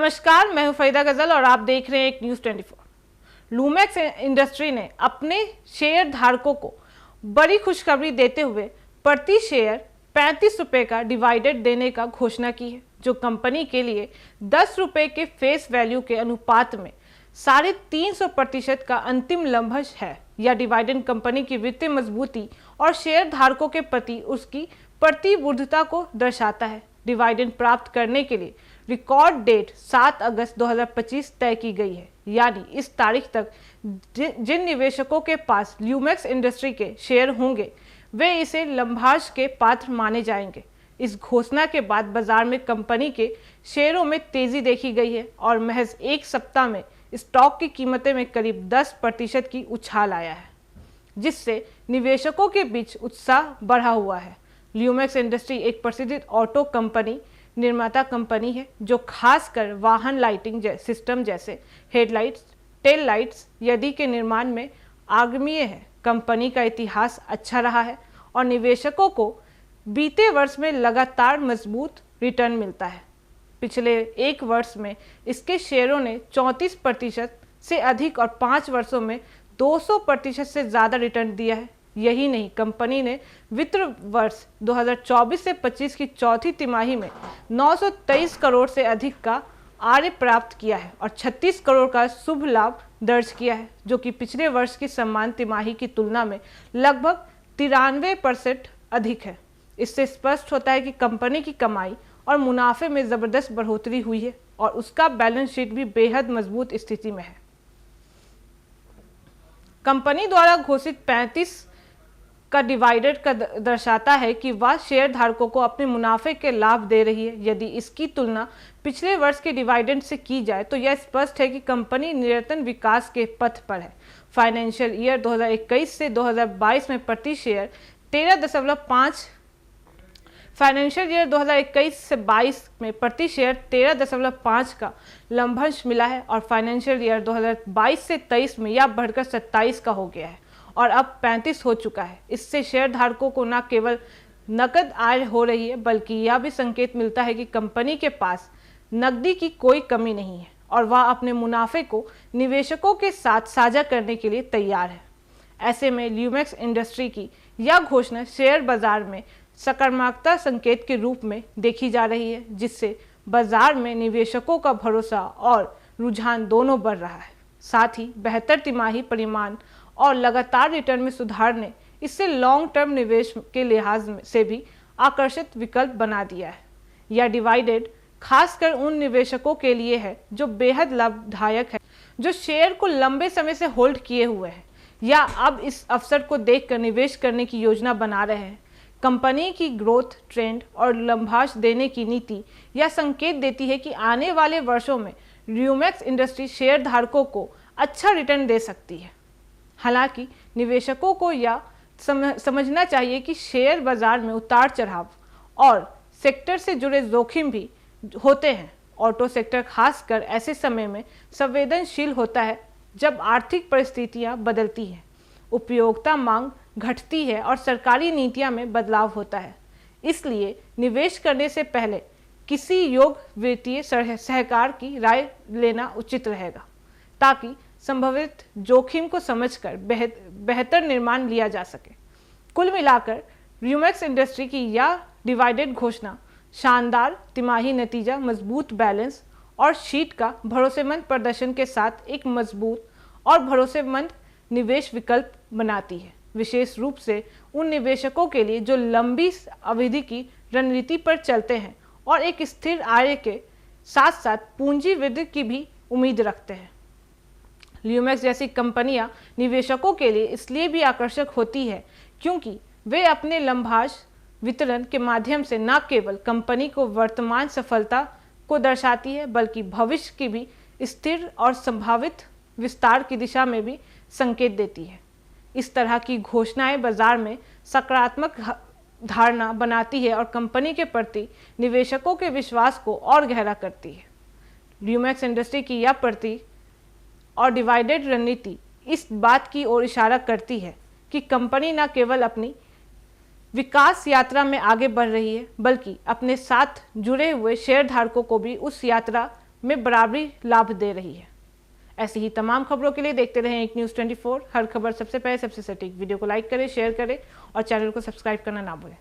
नमस्कार, मैं हूं फरीदा गजल और आप देख रहे हैं एक न्यूज़ 24। लूमेक्स इंडस्ट्री ने अपने शेयर धारकों को बड़ी खुशखबरी देते हुए प्रति शेयर 35 रुपये का डिविडेंड देने का घोषणा की है, जो कंपनी के लिए 10 रुपये के फेस वैल्यू के अनुपात में 350% का अंतिम लभ्यांश है। यह डिविडेंड कंपनी की वित्तीय मजबूती और शेयर धारकों के प्रति उसकी प्रतिबद्धता को दर्शाता है। डिविडेंड प्राप्त करने के लिए रिकॉर्ड डेट 7 अगस्त 2025 तय की गई है, यानी इस तारीख तक जिन निवेशकों के पास ल्यूमेक्स इंडस्ट्री के शेयर होंगे वे इसे लभ्यांश के पात्र माने जाएंगे। इस घोषणा के बाद बाजार में कंपनी के शेयरों में तेजी देखी गई है और महज एक सप्ताह में स्टॉक की कीमतें में करीब 10% की उछाल आया है, जिससे निवेशकों के बीच उत्साह बढ़ा हुआ है। ल्यूमेक्स इंडस्ट्री एक प्रसिद्ध ऑटो कंपनी निर्माता कंपनी है, जो खासकर वाहन लाइटिंग सिस्टम जैसे हेडलाइट्स, टेल लाइट्स आदि के निर्माण में आगमीय है। कंपनी का इतिहास अच्छा रहा है और निवेशकों को बीते वर्ष में लगातार मजबूत रिटर्न मिलता है। पिछले एक वर्ष में इसके शेयरों ने 34% से अधिक और 5 वर्षों में 200% से ज़्यादा रिटर्न दिया है। यही नहीं, कंपनी ने वित्त वर्ष 2024 से 25 की चौथी तिमाही में 923 करोड़ से अधिक का आय प्राप्त किया है और 36 करोड़ का शुभ लाभ दर्ज किया है, जो कि पिछले वर्ष की समान तिमाही की तुलना में लगभग 93% अधिक है। इससे स्पष्ट होता है कि कंपनी की कमाई और मुनाफे में ज़बरदस्त बढ़ोतरी हुई है और उसका बैलेंस शीट भी बेहद मजबूत स्थिति में है। कंपनी द्वारा घोषित 35 का डिविडेंड का दर्शाता है कि वह शेयर धारकों को अपने मुनाफे के लाभ दे रही है। यदि इसकी तुलना पिछले वर्ष के डिविडेंड से की जाए तो यह स्पष्ट है कि कंपनी निरंतर विकास के पथ पर है। फाइनेंशियल ईयर 2021 से 2022 में प्रति शेयर 13.5 फाइनेंशियल ईयर 2021 से 22 में प्रति शेयर 13.5 का लभ्यांश मिला है और फाइनेंशियल ईयर 2022 से 23 में यह बढ़कर 27 का हो गया है और अब 35 हो चुका है। इससे शेयर धारकों को न केवल नकद आय हो रही है, बल्कि यह भी संकेत मिलता है कि कंपनी के पास नकदी की कोई कमी नहीं है और वह अपने मुनाफे को निवेशकों के साथ साझा करने के लिए तैयार है। ऐसे में ल्यूमेक्स इंडस्ट्री की यह घोषणा शेयर बाजार में सकारात्मकता संकेत के रूप में देखी जा रही है, जिससे बाजार में निवेशकों का भरोसा और रुझान दोनों बढ़ रहा है। साथ ही बेहतर तिमाही परिमाण और लगातार रिटर्न में सुधार ने इससे लॉन्ग टर्म निवेश के लिहाज से भी आकर्षित विकल्प बना दिया है। यह डिविडेंड खासकर उन निवेशकों के लिए है जो बेहद लाभदायक है, जो शेयर को लंबे समय से होल्ड किए हुए हैं या अब इस अवसर को देखकर निवेश करने की योजना बना रहे हैं। कंपनी की ग्रोथ ट्रेंड और लभ्यांश देने की नीति यह संकेत देती है कि आने वाले वर्षों में ल्यूमेक्स इंडस्ट्री शेयर धारकों को अच्छा रिटर्न दे सकती है। हालांकि निवेशकों को यह समझना चाहिए कि शेयर बाजार में उतार चढ़ाव और सेक्टर से जुड़े जोखिम भी होते हैं। ऑटो सेक्टर खासकर ऐसे समय में संवेदनशील होता है जब आर्थिक परिस्थितियां बदलती हैं, उपभोक्ता मांग घटती है और सरकारी नीतियां में बदलाव होता है। इसलिए निवेश करने से पहले किसी योग्य वित्तीय सहकार की राय लेना उचित रहेगा, ताकि संभावित जोखिम को समझकर बेहतर निर्णय लिया जा सके। कुल मिलाकर ल्यूमेक्स इंडस्ट्री की यह डिविडेंड घोषणा शानदार तिमाही नतीजा, मजबूत बैलेंस और शीट का भरोसेमंद प्रदर्शन के साथ एक मजबूत और भरोसेमंद निवेश विकल्प बनाती है, विशेष रूप से उन निवेशकों के लिए जो लंबी अवधि की रणनीति पर चलते हैं और एक स्थिर आय के साथ साथ पूंजी वृद्धि की भी उम्मीद रखते हैं। ल्यूमेक्स जैसी कंपनियां निवेशकों के लिए इसलिए भी आकर्षक होती है क्योंकि वे अपने लभ्यांश वितरण के माध्यम से न केवल कंपनी को वर्तमान सफलता को दर्शाती है, बल्कि भविष्य की भी स्थिर और संभावित विस्तार की दिशा में भी संकेत देती है। इस तरह की घोषणाएं बाजार में सकारात्मक धारणा बनाती है और कंपनी के प्रति निवेशकों के विश्वास को और गहरा करती है। ल्यूमेक्स इंडस्ट्री की यह प्रति और डिविडेंड रणनीति इस बात की ओर इशारा करती है कि कंपनी न केवल अपनी विकास यात्रा में आगे बढ़ रही है, बल्कि अपने साथ जुड़े हुए शेयरधारकों को भी उस यात्रा में बराबरी लाभ दे रही है। ऐसी ही तमाम खबरों के लिए देखते रहें एक न्यूज़ 24। हर खबर सबसे पहले सबसे सटीक। वीडियो को लाइक करें, शेयर करें और चैनल को सब्सक्राइब करना ना भूलें।